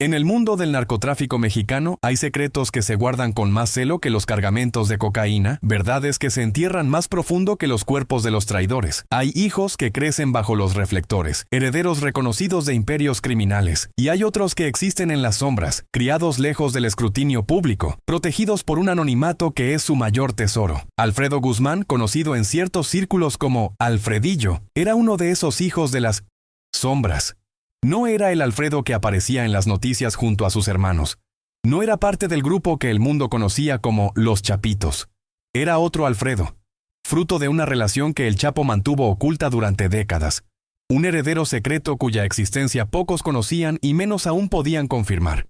En el mundo del narcotráfico mexicano hay secretos que se guardan con más celo que los cargamentos de cocaína, verdades que se entierran más profundo que los cuerpos de los traidores. Hay hijos que crecen bajo los reflectores, herederos reconocidos de imperios criminales, y hay otros que existen en las sombras, criados lejos del escrutinio público, protegidos por un anonimato que es su mayor tesoro. Alfredo Guzmán, conocido en ciertos círculos como Alfredillo, era uno de esos hijos de las sombras. No era el Alfredo que aparecía en las noticias junto a sus hermanos. No era parte del grupo que el mundo conocía como los Chapitos. Era otro Alfredo, fruto de una relación que el Chapo mantuvo oculta durante décadas. Un heredero secreto cuya existencia pocos conocían y menos aún podían confirmar.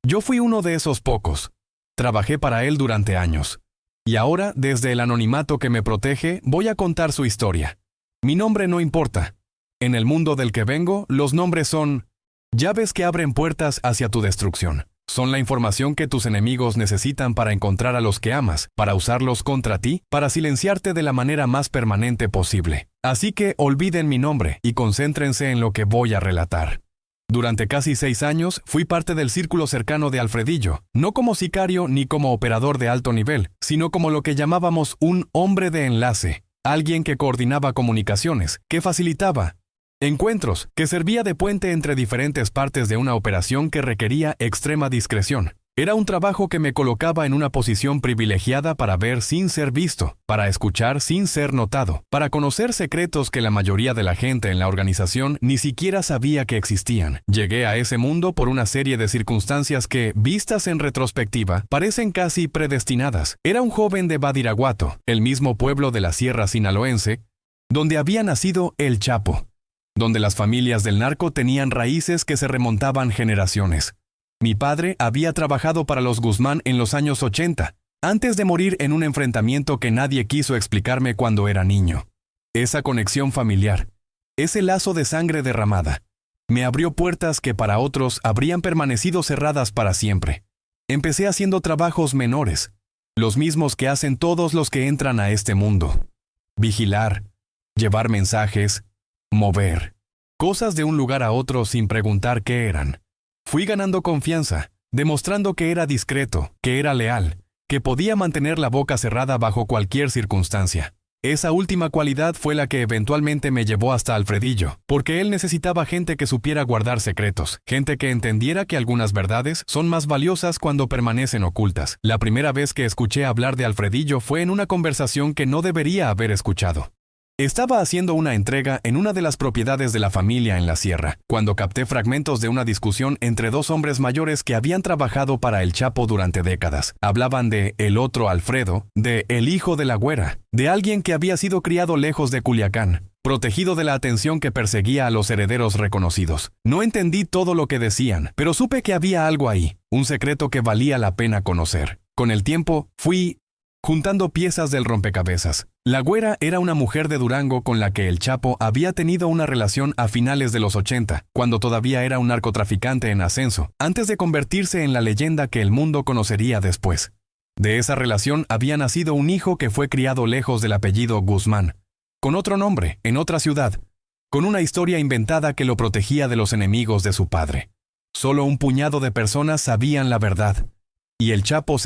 Yo fui uno de esos pocos. Trabajé para él durante años. Y ahora, desde el anonimato que me protege, voy a contar su historia. Mi nombre no importa. En el mundo del que vengo, los nombres son llaves que abren puertas hacia tu destrucción. Son la información que tus enemigos necesitan para encontrar a los que amas, para usarlos contra ti, para silenciarte de la manera más permanente posible. Así que olviden mi nombre y concéntrense en lo que voy a relatar. Durante casi 6 años fui parte del círculo cercano de Alfredillo, no como sicario ni como operador de alto nivel, sino como lo que llamábamos un hombre de enlace, alguien que coordinaba comunicaciones, que facilitaba encuentros, que servía de puente entre diferentes partes de una operación que requería extrema discreción. Era un trabajo que me colocaba en una posición privilegiada para ver sin ser visto, para escuchar sin ser notado, para conocer secretos que la mayoría de la gente en la organización ni siquiera sabía que existían. Llegué a ese mundo por una serie de circunstancias que, vistas en retrospectiva, parecen casi predestinadas. Era un joven de Badiraguato, el mismo pueblo de la Sierra Sinaloense, donde había nacido el Chapo, donde las familias del narco tenían raíces que se remontaban generaciones. Mi padre había trabajado para los Guzmán en los años 80, antes de morir en un enfrentamiento que nadie quiso explicarme cuando era niño. Esa conexión familiar, ese lazo de sangre derramada, me abrió puertas que para otros habrían permanecido cerradas para siempre. Empecé haciendo trabajos menores, los mismos que hacen todos los que entran a este mundo. Vigilar, llevar mensajes, mover cosas de un lugar a otro sin preguntar qué eran. Fui ganando confianza, demostrando que era discreto, que era leal, que podía mantener la boca cerrada bajo cualquier circunstancia. Esa última cualidad fue la que eventualmente me llevó hasta Alfredillo, porque él necesitaba gente que supiera guardar secretos, gente que entendiera que algunas verdades son más valiosas cuando permanecen ocultas. La primera vez que escuché hablar de Alfredillo fue en una conversación que no debería haber escuchado. Estaba haciendo una entrega en una de las propiedades de la familia en la sierra, cuando capté fragmentos de una discusión entre dos hombres mayores que habían trabajado para el Chapo durante décadas. Hablaban de el otro Alfredo, de el hijo de la güera, de alguien que había sido criado lejos de Culiacán, protegido de la atención que perseguía a los herederos reconocidos. No entendí todo lo que decían, pero supe que había algo ahí, un secreto que valía la pena conocer. Con el tiempo, fui juntando piezas del rompecabezas. La güera era una mujer de Durango con la que el Chapo había tenido una relación a finales de los 80, cuando todavía era un narcotraficante en ascenso, antes de convertirse en la leyenda que el mundo conocería después. De esa relación había nacido un hijo que fue criado lejos del apellido Guzmán, con otro nombre, en otra ciudad, con una historia inventada que lo protegía de los enemigos de su padre. Solo un puñado de personas sabían la verdad, y el Chapo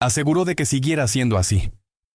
aseguró de que siguiera siendo así.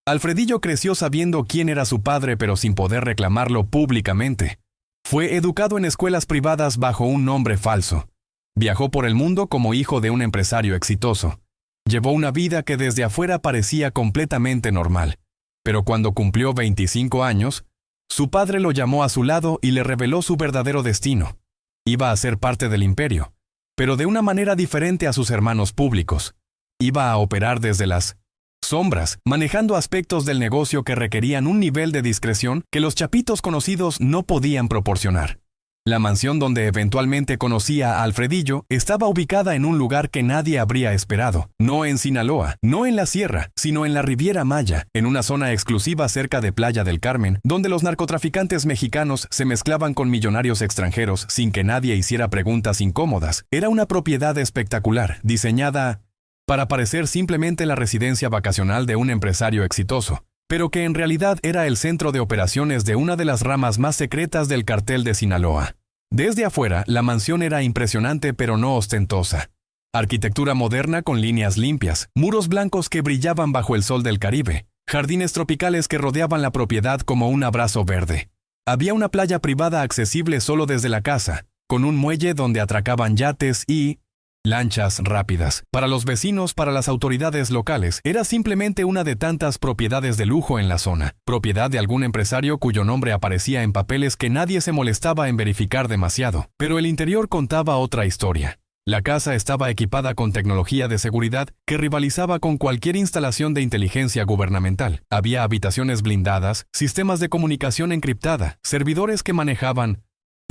Alfredillo creció sabiendo quién era su padre pero sin poder reclamarlo públicamente. Fue educado en escuelas privadas bajo un nombre falso. Viajó por el mundo como hijo de un empresario exitoso. Llevó una vida que desde afuera parecía completamente normal. Pero cuando cumplió 25 años, su padre lo llamó a su lado y le reveló su verdadero destino. Iba a ser parte del imperio, pero de una manera diferente a sus hermanos públicos. Iba a operar desde las sombras, manejando aspectos del negocio que requerían un nivel de discreción que los chapitos conocidos no podían proporcionar. La mansión donde eventualmente conocía a Alfredillo estaba ubicada en un lugar que nadie habría esperado. No en Sinaloa, no en la sierra, sino en la Riviera Maya, en una zona exclusiva cerca de Playa del Carmen, donde los narcotraficantes mexicanos se mezclaban con millonarios extranjeros sin que nadie hiciera preguntas incómodas. Era una propiedad espectacular, diseñada para parecer simplemente la residencia vacacional de un empresario exitoso, pero que en realidad era el centro de operaciones de una de las ramas más secretas del cartel de Sinaloa. Desde afuera, la mansión era impresionante pero no ostentosa. Arquitectura moderna con líneas limpias, muros blancos que brillaban bajo el sol del Caribe, jardines tropicales que rodeaban la propiedad como un abrazo verde. Había una playa privada accesible solo desde la casa, con un muelle donde atracaban yates y lanchas rápidas. Para los vecinos, para las autoridades locales, era simplemente una de tantas propiedades de lujo en la zona, propiedad de algún empresario cuyo nombre aparecía en papeles que nadie se molestaba en verificar demasiado. Pero el interior contaba otra historia. La casa estaba equipada con tecnología de seguridad que rivalizaba con cualquier instalación de inteligencia gubernamental. Había habitaciones blindadas, sistemas de comunicación encriptada, servidores que manejaban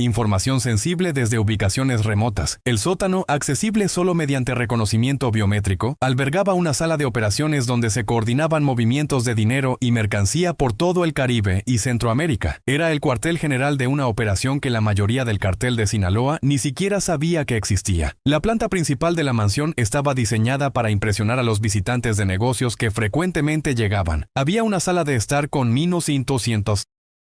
información sensible desde ubicaciones remotas. El sótano, accesible solo mediante reconocimiento biométrico, albergaba una sala de operaciones donde se coordinaban movimientos de dinero y mercancía por todo el Caribe y Centroamérica. Era el cuartel general de una operación que la mayoría del cartel de Sinaloa ni siquiera sabía que existía. La planta principal de la mansión estaba diseñada para impresionar a los visitantes de negocios que frecuentemente llegaban. Había una sala de estar con -200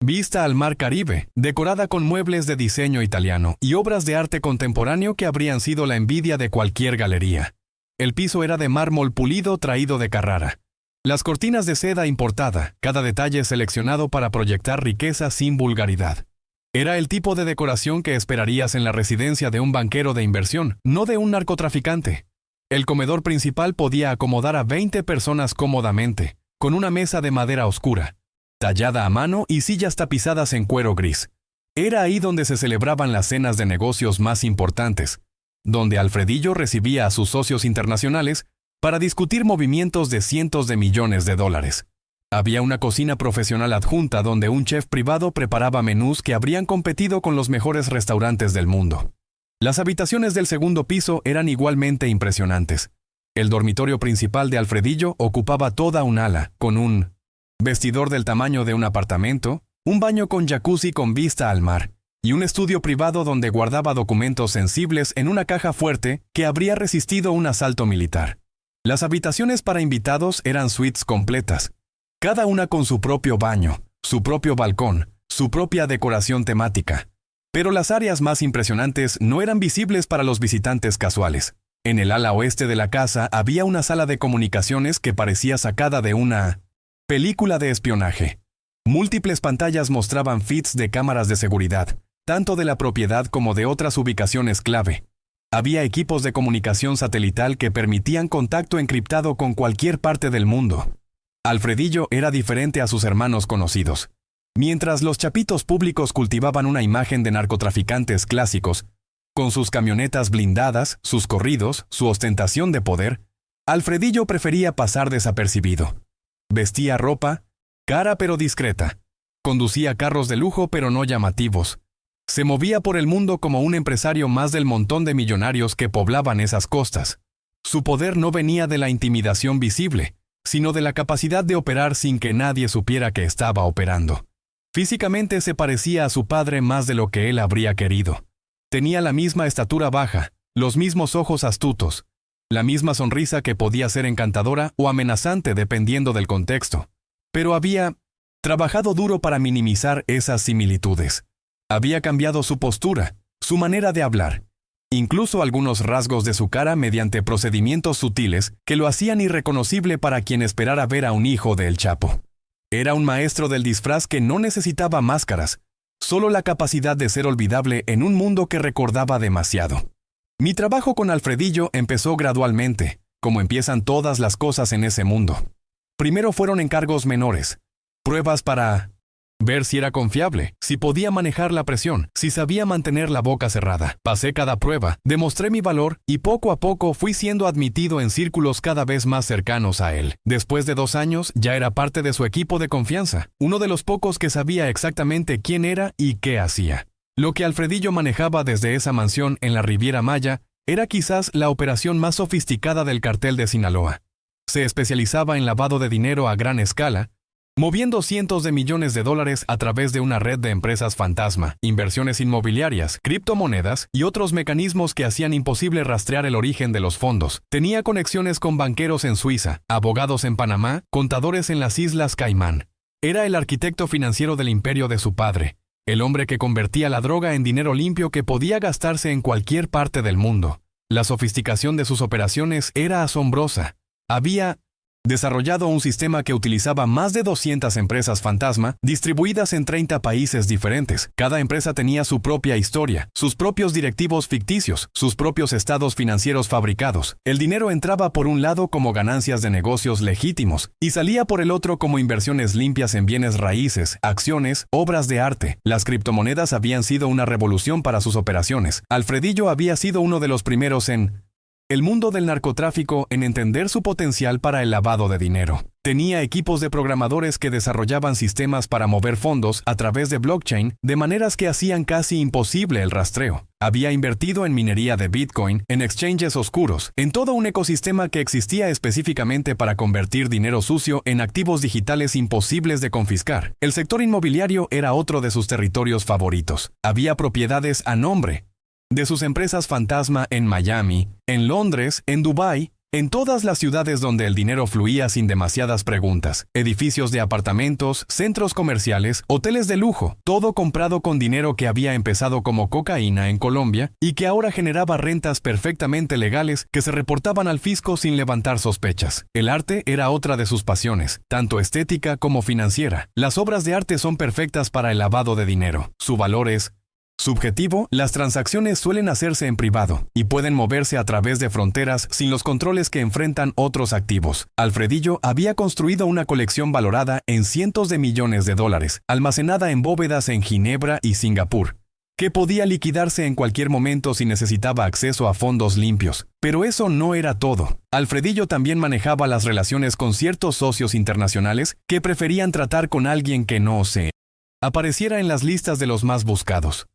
vista al mar Caribe, decorada con muebles de diseño italiano y obras de arte contemporáneo que habrían sido la envidia de cualquier galería. El piso era de mármol pulido traído de Carrara. Las cortinas de seda importada, cada detalle seleccionado para proyectar riqueza sin vulgaridad. Era el tipo de decoración que esperarías en la residencia de un banquero de inversión, no de un narcotraficante. El comedor principal podía acomodar a 20 personas cómodamente, con una mesa de madera oscura, tallada a mano y sillas tapizadas en cuero gris. Era ahí donde se celebraban las cenas de negocios más importantes, donde Alfredillo recibía a sus socios internacionales para discutir movimientos de cientos de millones de dólares. Había una cocina profesional adjunta donde un chef privado preparaba menús que habrían competido con los mejores restaurantes del mundo. Las habitaciones del segundo piso eran igualmente impresionantes. El dormitorio principal de Alfredillo ocupaba toda un ala, con un vestidor del tamaño de un apartamento, un baño con jacuzzi con vista al mar, y un estudio privado donde guardaba documentos sensibles en una caja fuerte que habría resistido un asalto militar. Las habitaciones para invitados eran suites completas, cada una con su propio baño, su propio balcón, su propia decoración temática. Pero las áreas más impresionantes no eran visibles para los visitantes casuales. En el ala oeste de la casa había una sala de comunicaciones que parecía sacada de una película de espionaje. Múltiples pantallas mostraban feeds de cámaras de seguridad, tanto de la propiedad como de otras ubicaciones clave. Había equipos de comunicación satelital que permitían contacto encriptado con cualquier parte del mundo. Alfredillo era diferente a sus hermanos conocidos. Mientras los chapitos públicos cultivaban una imagen de narcotraficantes clásicos, con sus camionetas blindadas, sus corridos, su ostentación de poder, Alfredillo prefería pasar desapercibido. Vestía ropa, cara pero discreta. Conducía carros de lujo pero no llamativos. Se movía por el mundo como un empresario más del montón de millonarios que poblaban esas costas. Su poder no venía de la intimidación visible, sino de la capacidad de operar sin que nadie supiera que estaba operando. Físicamente se parecía a su padre más de lo que él habría querido. Tenía la misma estatura baja, los mismos ojos astutos, la misma sonrisa que podía ser encantadora o amenazante dependiendo del contexto. Pero había trabajado duro para minimizar esas similitudes. Había cambiado su postura, su manera de hablar, incluso algunos rasgos de su cara mediante procedimientos sutiles que lo hacían irreconocible para quien esperara ver a un hijo de El Chapo. Era un maestro del disfraz que no necesitaba máscaras, solo la capacidad de ser olvidable en un mundo que recordaba demasiado. Mi trabajo con Alfredillo empezó gradualmente, como empiezan todas las cosas en ese mundo. Primero fueron encargos menores, pruebas para ver si era confiable, si podía manejar la presión, si sabía mantener la boca cerrada. Pasé cada prueba, demostré mi valor y poco a poco fui siendo admitido en círculos cada vez más cercanos a él. Después de 2 años ya era parte de su equipo de confianza, uno de los pocos que sabía exactamente quién era y qué hacía. Lo que Alfredillo manejaba desde esa mansión en la Riviera Maya era quizás la operación más sofisticada del cartel de Sinaloa. Se especializaba en lavado de dinero a gran escala, moviendo cientos de millones de dólares a través de una red de empresas fantasma, inversiones inmobiliarias, criptomonedas y otros mecanismos que hacían imposible rastrear el origen de los fondos. Tenía conexiones con banqueros en Suiza, abogados en Panamá, contadores en las Islas Caimán. Era el arquitecto financiero del imperio de su padre, El hombre que convertía la droga en dinero limpio que podía gastarse en cualquier parte del mundo. La sofisticación de sus operaciones era asombrosa. Había desarrollado un sistema que utilizaba más de 200 empresas fantasma distribuidas en 30 países diferentes. Cada empresa tenía su propia historia, sus propios directivos ficticios, sus propios estados financieros fabricados. El dinero entraba por un lado como ganancias de negocios legítimos y salía por el otro como inversiones limpias en bienes raíces, acciones, obras de arte. Las criptomonedas habían sido una revolución para sus operaciones. Alfredillo había sido uno de los primeros en el mundo del narcotráfico en entender su potencial para el lavado de dinero. Tenía equipos de programadores que desarrollaban sistemas para mover fondos a través de blockchain de maneras que hacían casi imposible el rastreo. Había invertido en minería de Bitcoin, en exchanges oscuros, en todo un ecosistema que existía específicamente para convertir dinero sucio en activos digitales imposibles de confiscar. El sector inmobiliario era otro de sus territorios favoritos. Había propiedades a nombre de sus empresas fantasma en Miami, en Londres, en Dubái, en todas las ciudades donde el dinero fluía sin demasiadas preguntas. Edificios de apartamentos, centros comerciales, hoteles de lujo, todo comprado con dinero que había empezado como cocaína en Colombia y que ahora generaba rentas perfectamente legales que se reportaban al fisco sin levantar sospechas. El arte era otra de sus pasiones, tanto estética como financiera. Las obras de arte son perfectas para el lavado de dinero. Su valor es subjetivo. Las transacciones suelen hacerse en privado y pueden moverse a través de fronteras sin los controles que enfrentan otros activos. Alfredillo había construido una colección valorada en cientos de millones de dólares, almacenada en bóvedas en Ginebra y Singapur, que podía liquidarse en cualquier momento si necesitaba acceso a fondos limpios. Pero eso no era todo. Alfredillo también manejaba las relaciones con ciertos socios internacionales que preferían tratar con alguien que no se apareciera en las listas de los más buscados.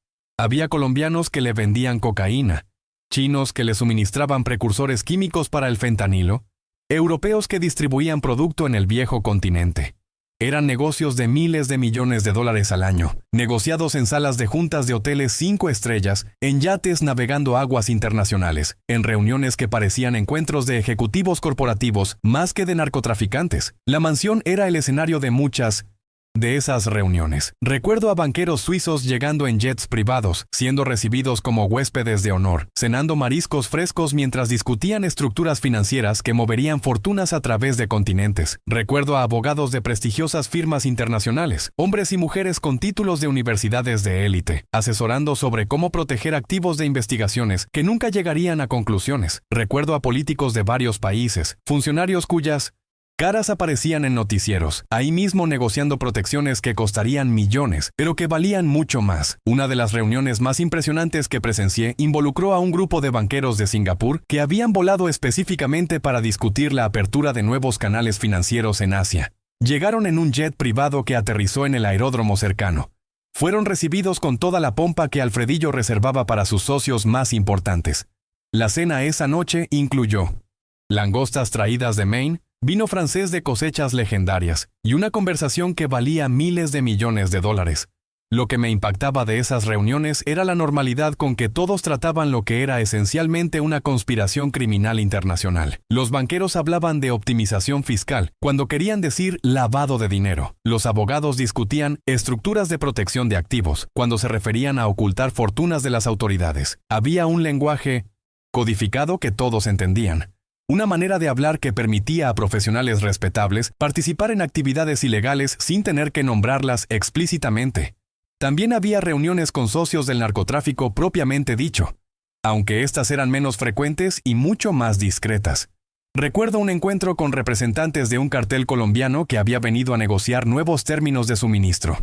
Había colombianos que le vendían cocaína, chinos que le suministraban precursores químicos para el fentanilo, europeos que distribuían producto en el viejo continente. Eran negocios de miles de millones de dólares al año, negociados en salas de juntas de hoteles 5 estrellas, en yates navegando aguas internacionales, en reuniones que parecían encuentros de ejecutivos corporativos más que de narcotraficantes. La mansión era el escenario de muchas de esas reuniones. Recuerdo a banqueros suizos llegando en jets privados, siendo recibidos como huéspedes de honor, cenando mariscos frescos mientras discutían estructuras financieras que moverían fortunas a través de continentes. Recuerdo a abogados de prestigiosas firmas internacionales, hombres y mujeres con títulos de universidades de élite, asesorando sobre cómo proteger activos de investigaciones que nunca llegarían a conclusiones. Recuerdo a políticos de varios países, funcionarios cuyas caras aparecían en noticieros, ahí mismo negociando protecciones que costarían millones, pero que valían mucho más. Una de las reuniones más impresionantes que presencié involucró a un grupo de banqueros de Singapur que habían volado específicamente para discutir la apertura de nuevos canales financieros en Asia. Llegaron en un jet privado que aterrizó en el aeródromo cercano. Fueron recibidos con toda la pompa que Alfredillo reservaba para sus socios más importantes. La cena esa noche incluyó langostas traídas de Maine, vino francés de cosechas legendarias y una conversación que valía miles de millones de dólares. Lo que me impactaba de esas reuniones era la normalidad con que todos trataban lo que era esencialmente una conspiración criminal internacional. Los banqueros hablaban de optimización fiscal cuando querían decir lavado de dinero. Los abogados discutían estructuras de protección de activos cuando se referían a ocultar fortunas de las autoridades. Había un lenguaje codificado que todos entendían. Una manera de hablar que permitía a profesionales respetables participar en actividades ilegales sin tener que nombrarlas explícitamente. También había reuniones con socios del narcotráfico propiamente dicho, aunque estas eran menos frecuentes y mucho más discretas. Recuerdo un encuentro con representantes de un cartel colombiano que había venido a negociar nuevos términos de suministro.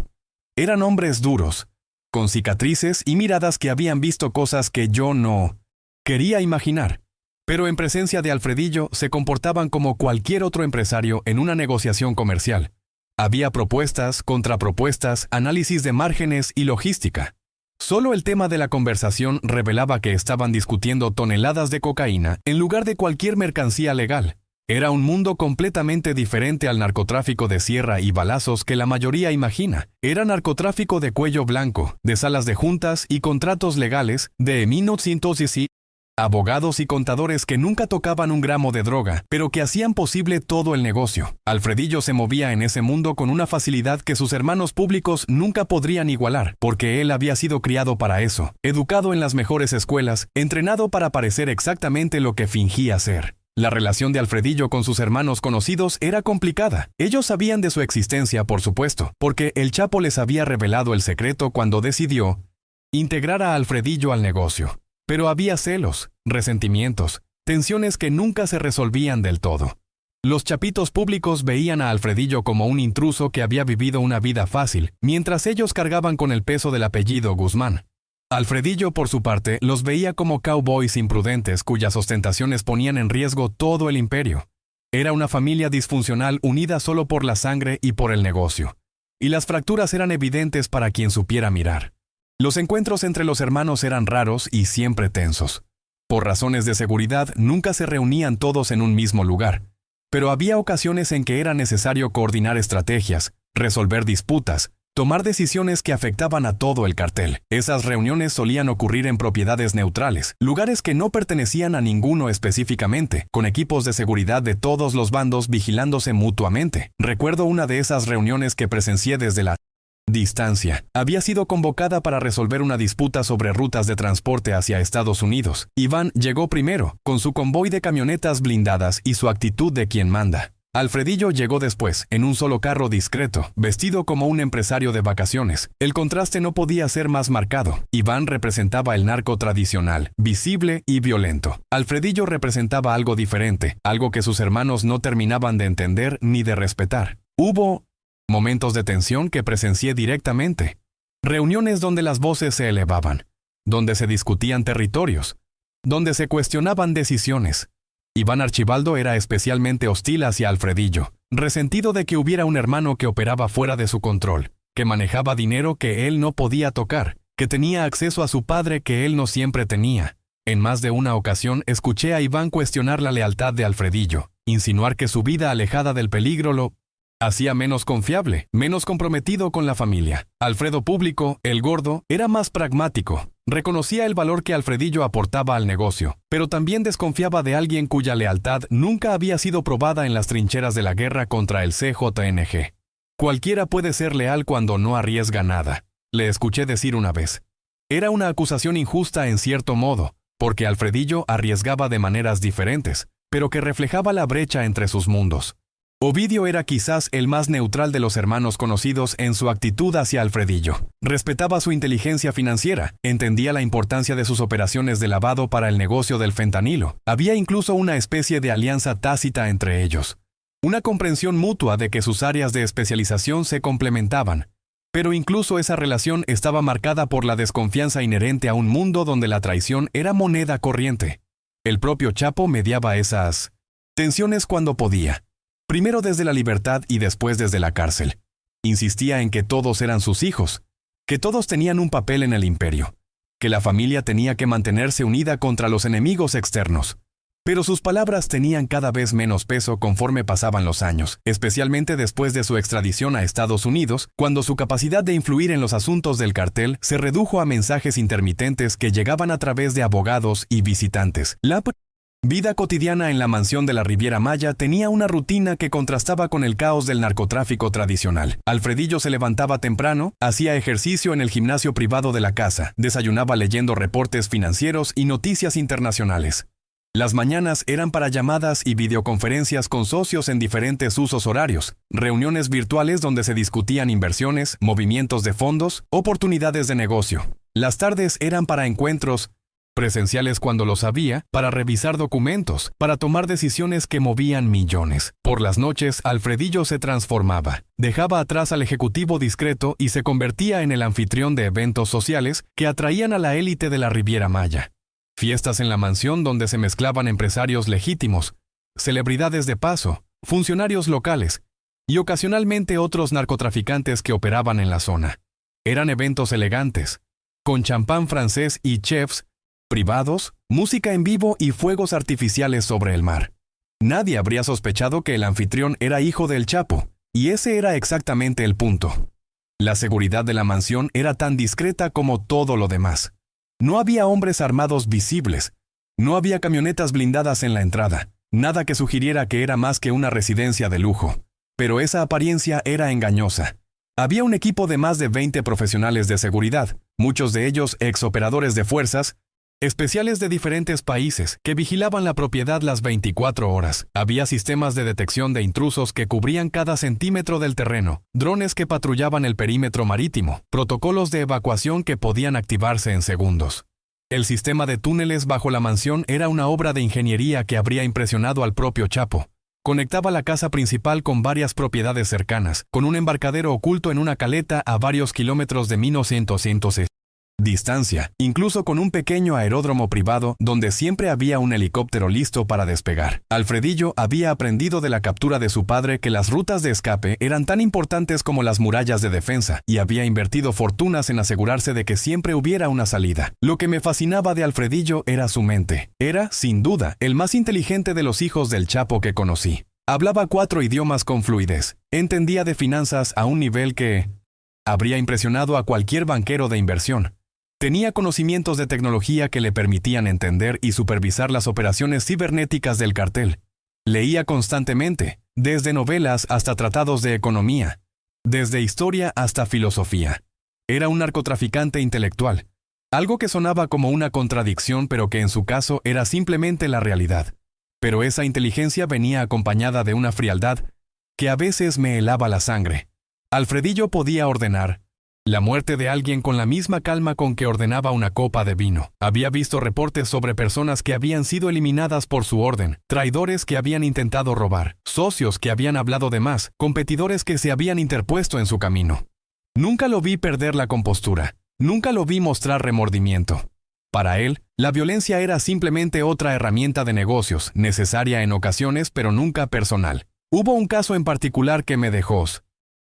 Eran hombres duros, con cicatrices y miradas que habían visto cosas que yo no quería imaginar. Pero en presencia de Alfredillo se comportaban como cualquier otro empresario en una negociación comercial. Había propuestas, contrapropuestas, análisis de márgenes y logística. Solo el tema de la conversación revelaba que estaban discutiendo toneladas de cocaína en lugar de cualquier mercancía legal. Era un mundo completamente diferente al narcotráfico de sierra y balazos que la mayoría imagina. Era narcotráfico de cuello blanco, de salas de juntas y contratos legales, de minutos y Abogados y contadores que nunca tocaban un gramo de droga, pero que hacían posible todo el negocio. Alfredillo se movía en ese mundo con una facilidad que sus hermanos públicos nunca podrían igualar, porque él había sido criado para eso, educado en las mejores escuelas, entrenado para parecer exactamente lo que fingía ser. La relación de Alfredillo con sus hermanos conocidos era complicada. Ellos sabían de su existencia, por supuesto, porque el Chapo les había revelado el secreto cuando decidió integrar a Alfredillo al negocio. Pero había celos, resentimientos, tensiones que nunca se resolvían del todo. Los chapitos públicos veían a Alfredillo como un intruso que había vivido una vida fácil, mientras ellos cargaban con el peso del apellido Guzmán. Alfredillo, por su parte, los veía como cowboys imprudentes cuyas ostentaciones ponían en riesgo todo el imperio. Era una familia disfuncional unida solo por la sangre y por el negocio. Y las fracturas eran evidentes para quien supiera mirar. Los encuentros entre los hermanos eran raros y siempre tensos. Por razones de seguridad, nunca se reunían todos en un mismo lugar. Pero había ocasiones en que era necesario coordinar estrategias, resolver disputas, tomar decisiones que afectaban a todo el cartel. Esas reuniones solían ocurrir en propiedades neutrales, lugares que no pertenecían a ninguno específicamente, con equipos de seguridad de todos los bandos vigilándose mutuamente. Recuerdo una de esas reuniones que presencié desde la distancia. Había sido convocada para resolver una disputa sobre rutas de transporte hacia Estados Unidos. Iván llegó primero, con su convoy de camionetas blindadas y su actitud de quien manda. Alfredillo llegó después, en un solo carro discreto, vestido como un empresario de vacaciones. El contraste no podía ser más marcado. Iván representaba el narco tradicional, visible y violento. Alfredillo representaba algo diferente, algo que sus hermanos no terminaban de entender ni de respetar. Hubo momentos de tensión que presencié directamente. Reuniones donde las voces se elevaban, donde se discutían territorios, donde se cuestionaban decisiones. Iván Archibaldo era especialmente hostil hacia Alfredillo, resentido de que hubiera un hermano que operaba fuera de su control, que manejaba dinero que él no podía tocar, que tenía acceso a su padre que él no siempre tenía. En más de una ocasión escuché a Iván cuestionar la lealtad de Alfredillo, insinuar que su vida alejada del peligro lo hacía menos confiable, menos comprometido con la familia. Alfredo Público, el gordo, era más pragmático. Reconocía el valor que Alfredillo aportaba al negocio, pero también desconfiaba de alguien cuya lealtad nunca había sido probada en las trincheras de la guerra contra el CJNG. Cualquiera puede ser leal cuando no arriesga nada, le escuché decir una vez. Era una acusación injusta en cierto modo, porque Alfredillo arriesgaba de maneras diferentes, pero que reflejaba la brecha entre sus mundos. Ovidio era quizás el más neutral de los hermanos conocidos en su actitud hacia Alfredillo. Respetaba su inteligencia financiera, entendía la importancia de sus operaciones de lavado para el negocio del fentanilo. Había incluso una especie de alianza tácita entre ellos. Una comprensión mutua de que sus áreas de especialización se complementaban. Pero incluso esa relación estaba marcada por la desconfianza inherente a un mundo donde la traición era moneda corriente. El propio Chapo mediaba esas tensiones cuando podía. Primero desde la libertad y después desde la cárcel. Insistía en que todos eran sus hijos, que todos tenían un papel en el imperio, que la familia tenía que mantenerse unida contra los enemigos externos. Pero sus palabras tenían cada vez menos peso conforme pasaban los años, especialmente después de su extradición a Estados Unidos, cuando su capacidad de influir en los asuntos del cartel se redujo a mensajes intermitentes que llegaban a través de abogados y visitantes. La vida cotidiana en la mansión de la Riviera Maya tenía una rutina que contrastaba con el caos del narcotráfico tradicional. Alfredillo se levantaba temprano, hacía ejercicio en el gimnasio privado de la casa, desayunaba leyendo reportes financieros y noticias internacionales. Las mañanas eran para llamadas y videoconferencias con socios en diferentes usos horarios, reuniones virtuales donde se discutían inversiones, movimientos de fondos, oportunidades de negocio. Las tardes eran para encuentros presenciales cuando los había, para revisar documentos, para tomar decisiones que movían millones. Por las noches, Alfredillo se transformaba. Dejaba atrás al ejecutivo discreto y se convertía en el anfitrión de eventos sociales que atraían a la élite de la Riviera Maya. Fiestas en la mansión donde se mezclaban empresarios legítimos, celebridades de paso, funcionarios locales y ocasionalmente otros narcotraficantes que operaban en la zona. Eran eventos elegantes, con champán francés y chefs privados, música en vivo y fuegos artificiales sobre el mar. Nadie habría sospechado que el anfitrión era hijo del Chapo, y ese era exactamente el punto. La seguridad de la mansión era tan discreta como todo lo demás. No había hombres armados visibles, No había camionetas blindadas en la entrada, nada que sugiriera que era más que una residencia de lujo. Pero esa apariencia era engañosa. Había un equipo de más de 20 profesionales de seguridad, muchos de ellos ex-operadores de fuerzas especiales de diferentes países, que vigilaban la propiedad las 24 horas. Había sistemas de detección de intrusos que cubrían cada centímetro del terreno, drones que patrullaban el perímetro marítimo, protocolos de evacuación que podían activarse en segundos. El sistema de túneles bajo la mansión era una obra de ingeniería que habría impresionado al propio Chapo. Conectaba la casa principal con varias propiedades cercanas, con un embarcadero oculto en una caleta a varios kilómetros de 1900 distancia, incluso con un pequeño aeródromo privado donde siempre había un helicóptero listo para despegar. Alfredillo había aprendido de la captura de su padre que las rutas de escape eran tan importantes como las murallas de defensa, y había invertido fortunas en asegurarse de que siempre hubiera una salida. Lo que me fascinaba de Alfredillo era su mente. Era, sin duda, el más inteligente de los hijos del Chapo que conocí. Hablaba 4 idiomas con fluidez. Entendía de finanzas a un nivel que habría impresionado a cualquier banquero de inversión. Tenía conocimientos de tecnología que le permitían entender y supervisar las operaciones cibernéticas del cartel. Leía constantemente, desde novelas hasta tratados de economía, desde historia hasta filosofía. Era un narcotraficante intelectual, algo que sonaba como una contradicción, pero que en su caso era simplemente la realidad. Pero esa inteligencia venía acompañada de una frialdad que a veces me helaba la sangre. Alfredillo podía ordenar la muerte de alguien con la misma calma con que ordenaba una copa de vino. Había visto reportes sobre personas que habían sido eliminadas por su orden, traidores que habían intentado robar, socios que habían hablado de más, competidores que se habían interpuesto en su camino. Nunca lo vi perder la compostura, nunca lo vi mostrar remordimiento. Para él, la violencia era simplemente otra herramienta de negocios, necesaria en ocasiones pero nunca personal. Hubo un caso en particular que me dejó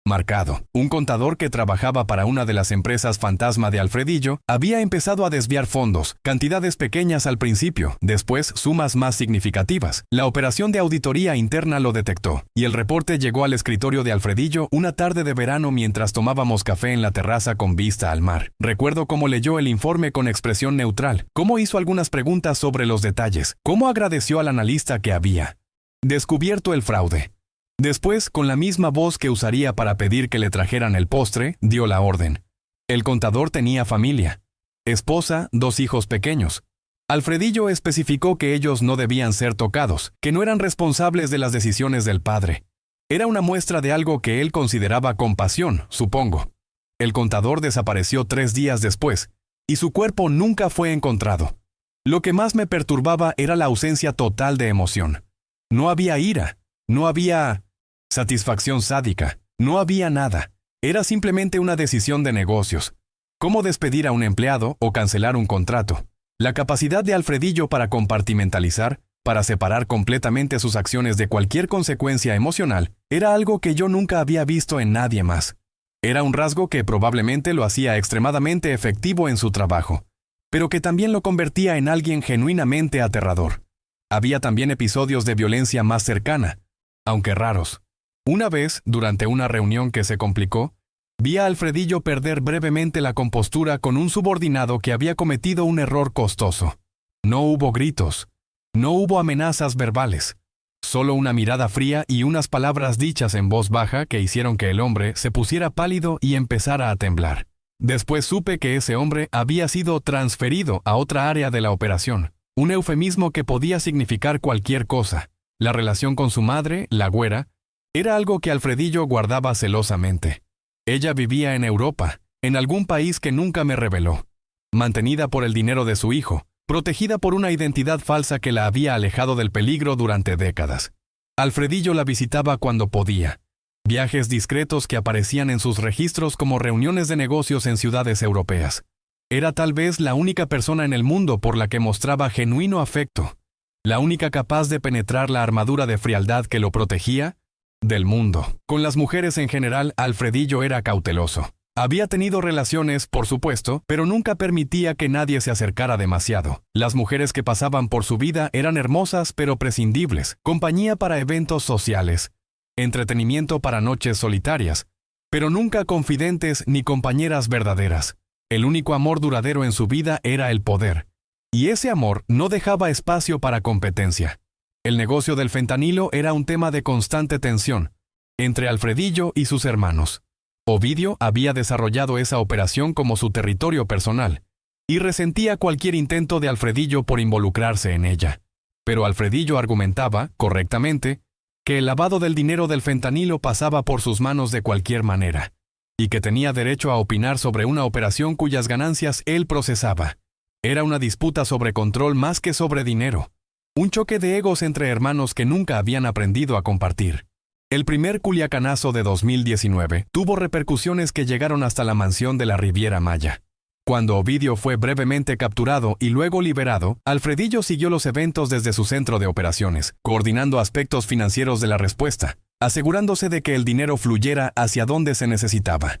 marcado. Un contador que trabajaba para una de las empresas fantasma de Alfredillo había empezado a desviar fondos, cantidades pequeñas al principio, después sumas más significativas. La operación de auditoría interna lo detectó, y el reporte llegó al escritorio de Alfredillo una tarde de verano mientras tomábamos café en la terraza con vista al mar. Recuerdo cómo leyó el informe con expresión neutral, cómo hizo algunas preguntas sobre los detalles, cómo agradeció al analista que había descubierto el fraude. Después, con la misma voz que usaría para pedir que le trajeran el postre, dio la orden. El contador tenía familia, esposa, 2 hijos pequeños. Alfredillo especificó que ellos no debían ser tocados, que no eran responsables de las decisiones del padre. Era una muestra de algo que él consideraba compasión, supongo. El contador desapareció 3 días después, y su cuerpo nunca fue encontrado. Lo que más me perturbaba era la ausencia total de emoción. No había ira, no había satisfacción sádica, no había nada. Era simplemente una decisión de negocios. ¿Cómo despedir a un empleado o cancelar un contrato? La capacidad de Alfredillo para compartimentalizar, para separar completamente sus acciones de cualquier consecuencia emocional, era algo que yo nunca había visto en nadie más. Era un rasgo que probablemente lo hacía extremadamente efectivo en su trabajo, pero que también lo convertía en alguien genuinamente aterrador. Había también episodios de violencia más cercana, aunque raros. Una vez, durante una reunión que se complicó, vi a Alfredillo perder brevemente la compostura con un subordinado que había cometido un error costoso. No hubo gritos, no hubo amenazas verbales, solo una mirada fría y unas palabras dichas en voz baja que hicieron que el hombre se pusiera pálido y empezara a temblar. Después supe que ese hombre había sido transferido a otra área de la operación, un eufemismo que podía significar cualquier cosa. La relación con su madre, la güera, era algo que Alfredillo guardaba celosamente. Ella vivía en Europa, en algún país que nunca me reveló. Mantenida por el dinero de su hijo, protegida por una identidad falsa que la había alejado del peligro durante décadas. Alfredillo la visitaba cuando podía. Viajes discretos que aparecían en sus registros como reuniones de negocios en ciudades europeas. Era tal vez la única persona en el mundo por la que mostraba genuino afecto. La única capaz de penetrar la armadura de frialdad que lo protegía del mundo. Con las mujeres en general, Alfredillo era cauteloso. Había tenido relaciones, por supuesto, pero nunca permitía que nadie se acercara demasiado. Las mujeres que pasaban por su vida eran hermosas pero prescindibles, compañía para eventos sociales, entretenimiento para noches solitarias, pero nunca confidentes ni compañeras verdaderas. El único amor duradero en su vida era el poder. Y ese amor no dejaba espacio para competencia. El negocio del fentanilo era un tema de constante tensión entre Alfredillo y sus hermanos. Ovidio había desarrollado esa operación como su territorio personal y resentía cualquier intento de Alfredillo por involucrarse en ella. Pero Alfredillo argumentaba, correctamente, que el lavado del dinero del fentanilo pasaba por sus manos de cualquier manera, y que tenía derecho a opinar sobre una operación cuyas ganancias él procesaba. Era una disputa sobre control más que sobre dinero. Un choque de egos entre hermanos que nunca habían aprendido a compartir. El primer Culiacanazo de 2019 tuvo repercusiones que llegaron hasta la mansión de la Riviera Maya. Cuando Ovidio fue brevemente capturado y luego liberado, Alfredillo siguió los eventos desde su centro de operaciones, coordinando aspectos financieros de la respuesta, asegurándose de que el dinero fluyera hacia donde se necesitaba.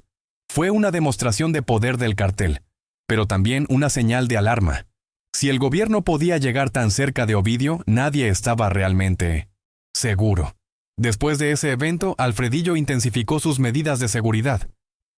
Fue una demostración de poder del cartel, pero también una señal de alarma. Si el gobierno podía llegar tan cerca de Ovidio, nadie estaba realmente seguro. Después de ese evento, Alfredillo intensificó sus medidas de seguridad.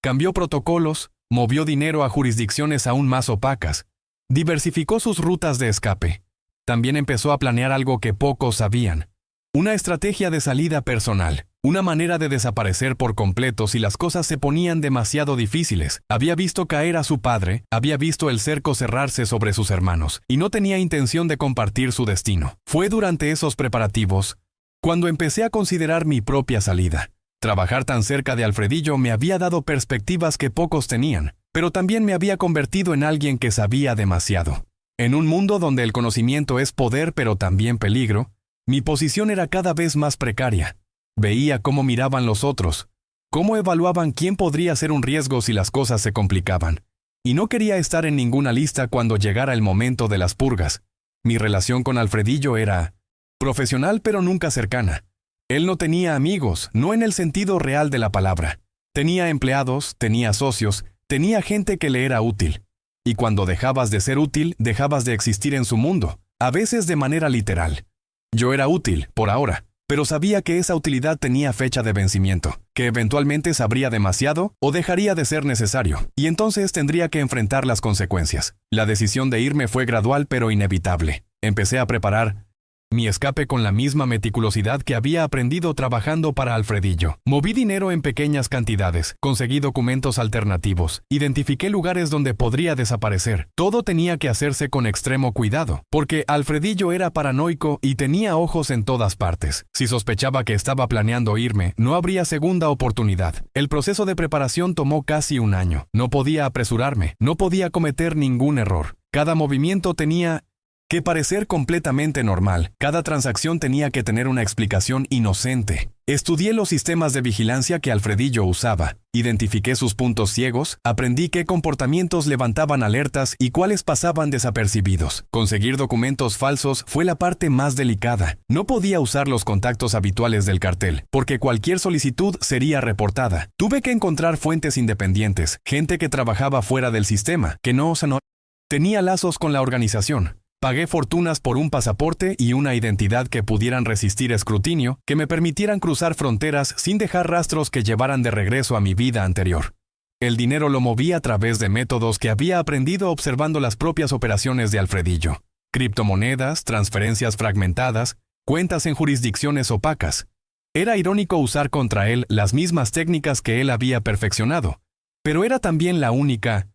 Cambió protocolos, movió dinero a jurisdicciones aún más opacas, diversificó sus rutas de escape. También empezó a planear algo que pocos sabían. Una estrategia de salida personal, una manera de desaparecer por completo si las cosas se ponían demasiado difíciles. Había visto caer a su padre, había visto el cerco cerrarse sobre sus hermanos, y no tenía intención de compartir su destino. Fue durante esos preparativos cuando empecé a considerar mi propia salida. Trabajar tan cerca de Alfredillo me había dado perspectivas que pocos tenían, pero también me había convertido en alguien que sabía demasiado. En un mundo donde el conocimiento es poder pero también peligro, mi posición era cada vez más precaria. Veía cómo miraban los otros, cómo evaluaban quién podría ser un riesgo si las cosas se complicaban. Y no quería estar en ninguna lista cuando llegara el momento de las purgas. Mi relación con Alfredillo era profesional pero nunca cercana. Él no tenía amigos, no en el sentido real de la palabra. Tenía empleados, tenía socios, tenía gente que le era útil. Y cuando dejabas de ser útil, dejabas de existir en su mundo, a veces de manera literal. Yo era útil, por ahora, pero sabía que esa utilidad tenía fecha de vencimiento, que eventualmente sabría demasiado o dejaría de ser necesario, y entonces tendría que enfrentar las consecuencias. La decisión de irme fue gradual pero inevitable. Empecé a preparar mi escape con la misma meticulosidad que había aprendido trabajando para Alfredillo. Moví dinero en pequeñas cantidades, conseguí documentos alternativos, identifiqué lugares donde podría desaparecer. Todo tenía que hacerse con extremo cuidado, porque Alfredillo era paranoico y tenía ojos en todas partes. Si sospechaba que estaba planeando irme, no habría segunda oportunidad. El proceso de preparación tomó casi un año. No podía apresurarme, no podía cometer ningún error. Cada movimiento tenía que parecer completamente normal. Cada transacción tenía que tener una explicación inocente. Estudié los sistemas de vigilancia que Alfredillo usaba, identifiqué sus puntos ciegos, aprendí qué comportamientos levantaban alertas y cuáles pasaban desapercibidos. Conseguir documentos falsos fue la parte más delicada. No podía usar los contactos habituales del cartel, porque cualquier solicitud sería reportada. Tuve que encontrar fuentes independientes, gente que trabajaba fuera del sistema, que no tenía lazos con la organización. Pagué fortunas por un pasaporte y una identidad que pudieran resistir escrutinio, que me permitieran cruzar fronteras sin dejar rastros que llevaran de regreso a mi vida anterior. El dinero lo moví a través de métodos que había aprendido observando las propias operaciones de Alfredillo. Criptomonedas, transferencias fragmentadas, cuentas en jurisdicciones opacas. Era irónico usar contra él las mismas técnicas que él había perfeccionado, pero era también la única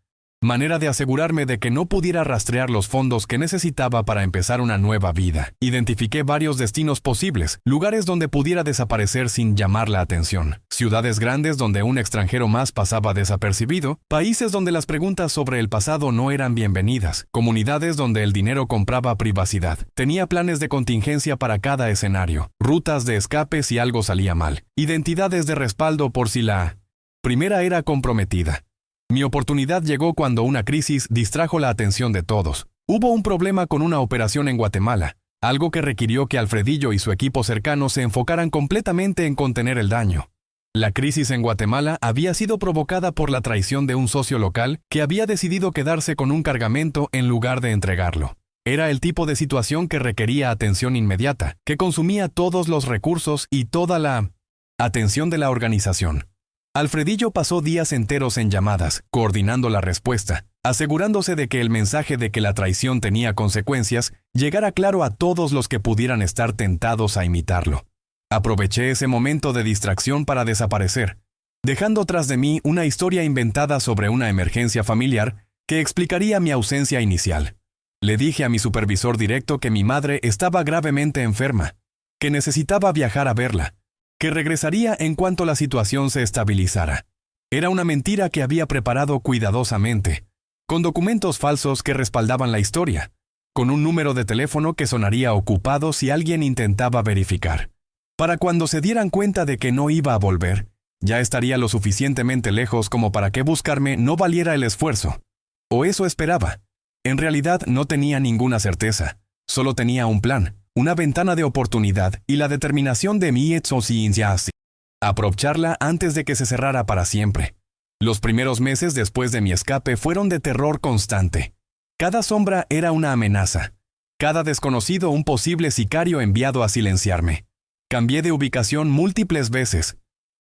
manera de asegurarme de que no pudiera rastrear los fondos que necesitaba para empezar una nueva vida. Identifiqué varios destinos posibles, lugares donde pudiera desaparecer sin llamar la atención, ciudades grandes donde un extranjero más pasaba desapercibido, países donde las preguntas sobre el pasado no eran bienvenidas, comunidades donde el dinero compraba privacidad. Tenía planes de contingencia para cada escenario, rutas de escape si algo salía mal, identidades de respaldo por si la primera era comprometida. Mi oportunidad llegó cuando una crisis distrajo la atención de todos. Hubo un problema con una operación en Guatemala, algo que requirió que Alfredillo y su equipo cercano se enfocaran completamente en contener el daño. La crisis en Guatemala había sido provocada por la traición de un socio local que había decidido quedarse con un cargamento en lugar de entregarlo. Era el tipo de situación que requería atención inmediata, que consumía todos los recursos y toda la atención de la organización. Alfredillo pasó días enteros en llamadas, coordinando la respuesta, asegurándose de que el mensaje de que la traición tenía consecuencias llegara claro a todos los que pudieran estar tentados a imitarlo. Aproveché ese momento de distracción para desaparecer, dejando tras de mí una historia inventada sobre una emergencia familiar que explicaría mi ausencia inicial. Le dije a mi supervisor directo que mi madre estaba gravemente enferma, que necesitaba viajar a verla, que regresaría en cuanto la situación se estabilizara. Era una mentira que había preparado cuidadosamente, con documentos falsos que respaldaban la historia, con un número de teléfono que sonaría ocupado si alguien intentaba verificar. Para cuando se dieran cuenta de que no iba a volver, ya estaría lo suficientemente lejos como para que buscarme no valiera el esfuerzo. O eso esperaba. En realidad no tenía ninguna certeza, solo tenía un plan, una ventana de oportunidad y la determinación de mi aprovecharla antes de que se cerrara para siempre. Los primeros meses después de mi escape fueron de terror constante. Cada sombra era una amenaza, cada desconocido un posible sicario enviado a silenciarme. Cambié de ubicación múltiples veces.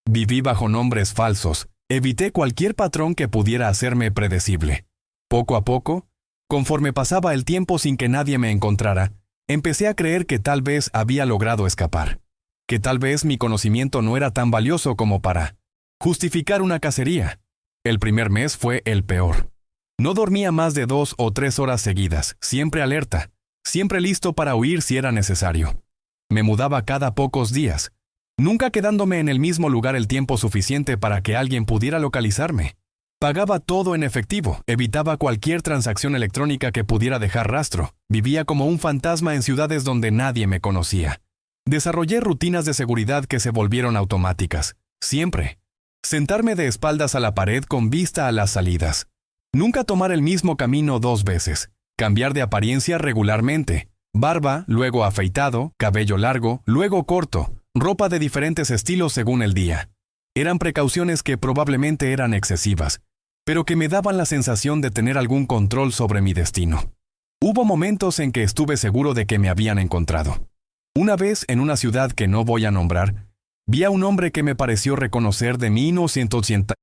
Viví bajo nombres falsos, evité cualquier patrón que pudiera hacerme predecible. Poco a poco, conforme pasaba el tiempo sin que nadie me encontrara, empecé a creer que tal vez había logrado escapar, que tal vez mi conocimiento no era tan valioso como para justificar una cacería. El primer mes fue el peor. No dormía más de 2 o 3 horas seguidas, siempre alerta, siempre listo para huir si era necesario. Me mudaba cada pocos días, nunca quedándome en el mismo lugar el tiempo suficiente para que alguien pudiera localizarme. Pagaba todo en efectivo, evitaba cualquier transacción electrónica que pudiera dejar rastro, vivía como un fantasma en ciudades donde nadie me conocía. Desarrollé rutinas de seguridad que se volvieron automáticas, siempre. Sentarme de espaldas a la pared con vista a las salidas. Nunca tomar el mismo camino 2 veces. Cambiar de apariencia regularmente. Barba, luego afeitado, cabello largo, luego corto, ropa de diferentes estilos según el día. Eran precauciones que probablemente eran excesivas, pero que me daban la sensación de tener algún control sobre mi destino. Hubo momentos en que estuve seguro de que me habían encontrado. Una vez, en una ciudad que no voy a nombrar, vi a un hombre que me pareció reconocer de 1980.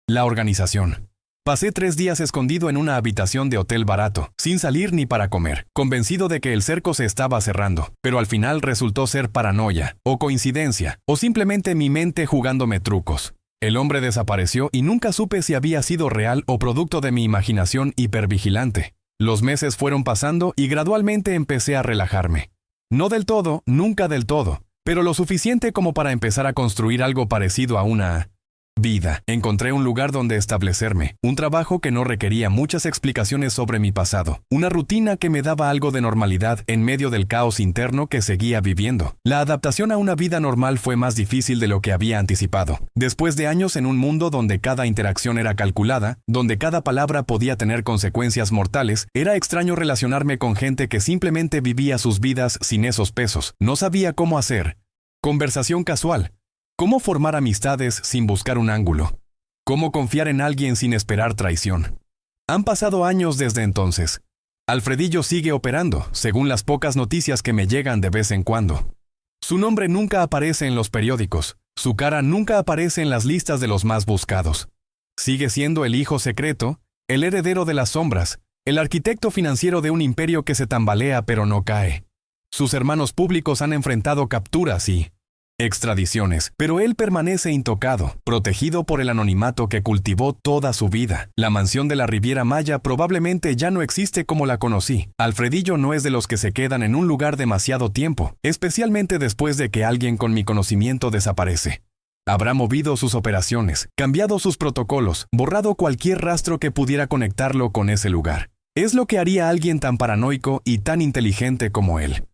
La organización. Pasé 3 días escondido en una habitación de hotel barato, sin salir ni para comer, convencido de que el cerco se estaba cerrando, pero al final resultó ser paranoia, o coincidencia, o simplemente mi mente jugándome trucos. El hombre desapareció y nunca supe si había sido real o producto de mi imaginación hipervigilante. Los meses fueron pasando y gradualmente empecé a relajarme. No del todo, nunca del todo, pero lo suficiente como para empezar a construir algo parecido a una vida. Encontré un lugar donde establecerme, un trabajo que no requería muchas explicaciones sobre mi pasado, una rutina que me daba algo de normalidad en medio del caos interno que seguía viviendo. La adaptación a una vida normal fue más difícil de lo que había anticipado. Después de años en un mundo donde cada interacción era calculada, donde cada palabra podía tener consecuencias mortales, era extraño relacionarme con gente que simplemente vivía sus vidas sin esos pesos. No sabía cómo hacer conversación casual. ¿Cómo formar amistades sin buscar un ángulo? ¿Cómo confiar en alguien sin esperar traición? Han pasado años desde entonces. Alfredillo sigue operando, según las pocas noticias que me llegan de vez en cuando. Su nombre nunca aparece en los periódicos, su cara nunca aparece en las listas de los más buscados. Sigue siendo el hijo secreto, el heredero de las sombras, el arquitecto financiero de un imperio que se tambalea pero no cae. Sus hermanos públicos han enfrentado capturas y extradiciones, pero él permanece intocado, protegido por el anonimato que cultivó toda su vida. La mansión de la Riviera Maya probablemente ya no existe como la conocí. Alfredillo no es de los que se quedan en un lugar demasiado tiempo, especialmente después de que alguien con mi conocimiento desaparece. Habrá movido sus operaciones, cambiado sus protocolos, borrado cualquier rastro que pudiera conectarlo con ese lugar. Es lo que haría alguien tan paranoico y tan inteligente como él.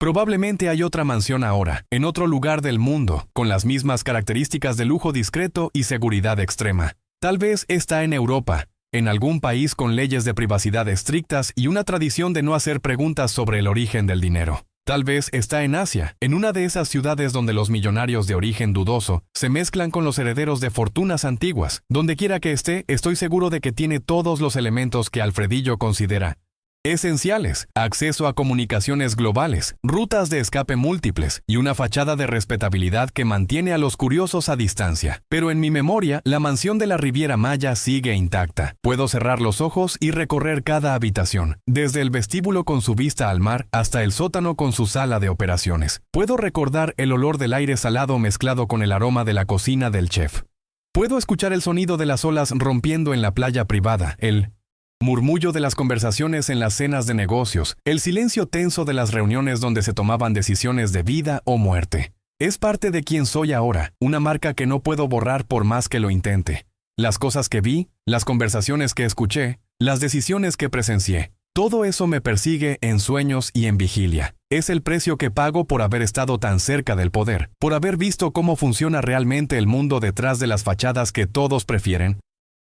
Probablemente hay otra mansión ahora, en otro lugar del mundo, con las mismas características de lujo discreto y seguridad extrema. Tal vez está en Europa, en algún país con leyes de privacidad estrictas y una tradición de no hacer preguntas sobre el origen del dinero. Tal vez está en Asia, en una de esas ciudades donde los millonarios de origen dudoso se mezclan con los herederos de fortunas antiguas. Donde quiera que esté, estoy seguro de que tiene todos los elementos que Alfredillo considera esenciales, acceso a comunicaciones globales, rutas de escape múltiples y una fachada de respetabilidad que mantiene a los curiosos a distancia. Pero en mi memoria, la mansión de la Riviera Maya sigue intacta. Puedo cerrar los ojos y recorrer cada habitación, desde el vestíbulo con su vista al mar hasta el sótano con su sala de operaciones. Puedo recordar el olor del aire salado mezclado con el aroma de la cocina del chef. Puedo escuchar el sonido de las olas rompiendo en la playa privada, el murmullo de las conversaciones en las cenas de negocios, el silencio tenso de las reuniones donde se tomaban decisiones de vida o muerte. Es parte de quien soy ahora, una marca que no puedo borrar por más que lo intente. Las cosas que vi, las conversaciones que escuché, las decisiones que presencié, todo eso me persigue en sueños y en vigilia. Es el precio que pago por haber estado tan cerca del poder, por haber visto cómo funciona realmente el mundo detrás de las fachadas que todos prefieren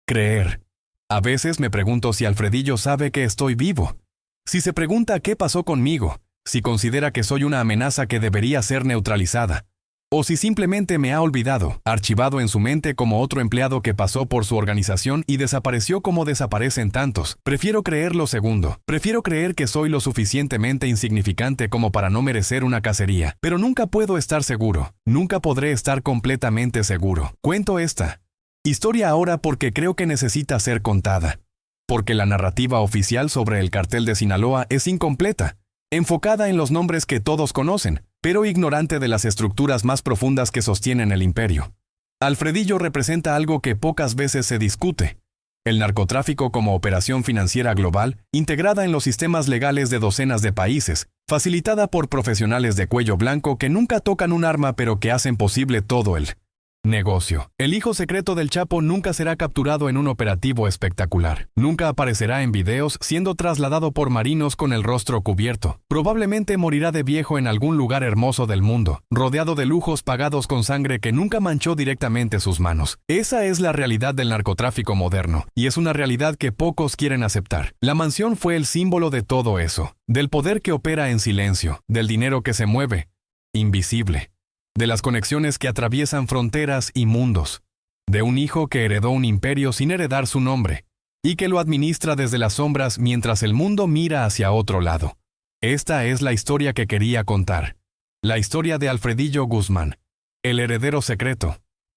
creer. A veces me pregunto si Alfredillo sabe que estoy vivo. Si se pregunta qué pasó conmigo, si considera que soy una amenaza que debería ser neutralizada, o si simplemente me ha olvidado, archivado en su mente como otro empleado que pasó por su organización y desapareció como desaparecen tantos. Prefiero creer lo segundo. Prefiero creer que soy lo suficientemente insignificante como para no merecer una cacería. Pero nunca puedo estar seguro. Nunca podré estar completamente seguro. Cuento esta historia ahora porque creo que necesita ser contada. Porque la narrativa oficial sobre el cartel de Sinaloa es incompleta, enfocada en los nombres que todos conocen, pero ignorante de las estructuras más profundas que sostienen el imperio. Alfredillo representa algo que pocas veces se discute: el narcotráfico como operación financiera global, integrada en los sistemas legales de docenas de países, facilitada por profesionales de cuello blanco que nunca tocan un arma pero que hacen posible todo el negocio. El hijo secreto del Chapo nunca será capturado en un operativo espectacular. Nunca aparecerá en videos siendo trasladado por marinos con el rostro cubierto. Probablemente morirá de viejo en algún lugar hermoso del mundo, rodeado de lujos pagados con sangre que nunca manchó directamente sus manos. Esa es la realidad del narcotráfico moderno, y es una realidad que pocos quieren aceptar. La mansión fue el símbolo de todo eso, del poder que opera en silencio, del dinero que se mueve, invisible, de las conexiones que atraviesan fronteras y mundos, de un hijo que heredó un imperio sin heredar su nombre, y que lo administra desde las sombras mientras el mundo mira hacia otro lado. Esta es la historia que quería contar. La historia de Alfredillo Guzmán, el heredero secreto.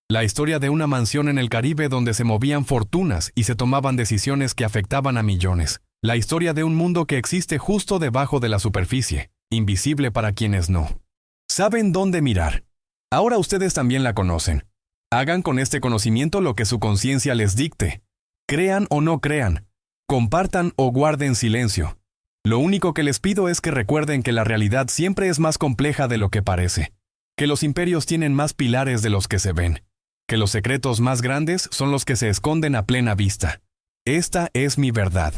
La historia de una mansión en el Caribe donde se movían fortunas y se tomaban decisiones que afectaban a millones. La historia de un mundo que existe justo debajo de la superficie, invisible para quienes no saben dónde mirar. Ahora ustedes también la conocen. Hagan con este conocimiento lo que su conciencia les dicte. Crean o no crean. Compartan o guarden silencio. Lo único que les pido es que recuerden que la realidad siempre es más compleja de lo que parece. Que los imperios tienen más pilares de los que se ven. Que los secretos más grandes son los que se esconden a plena vista. Esta es mi verdad.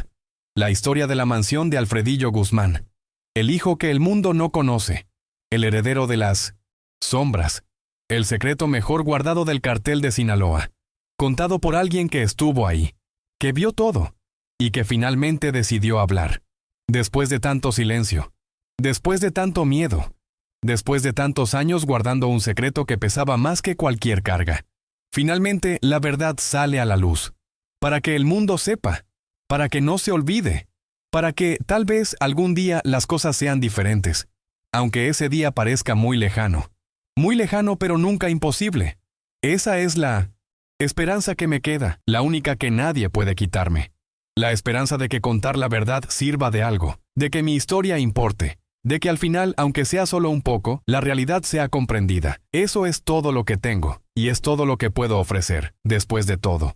La historia de la mansión de Alfredillo Guzmán. El hijo que el mundo no conoce. El heredero de las sombras. El secreto mejor guardado del cartel de Sinaloa. Contado por alguien que estuvo ahí. Que vio todo. Y que finalmente decidió hablar. Después de tanto silencio. Después de tanto miedo. Después de tantos años guardando un secreto que pesaba más que cualquier carga. Finalmente, la verdad sale a la luz. Para que el mundo sepa. Para que no se olvide. Para que, tal vez, algún día las cosas sean diferentes. Aunque ese día parezca muy lejano. Muy lejano pero nunca imposible. Esa es la esperanza que me queda, la única que nadie puede quitarme. La esperanza de que contar la verdad sirva de algo, de que mi historia importe, de que al final, aunque sea solo un poco, la realidad sea comprendida. Eso es todo lo que tengo, y es todo lo que puedo ofrecer, después de todo.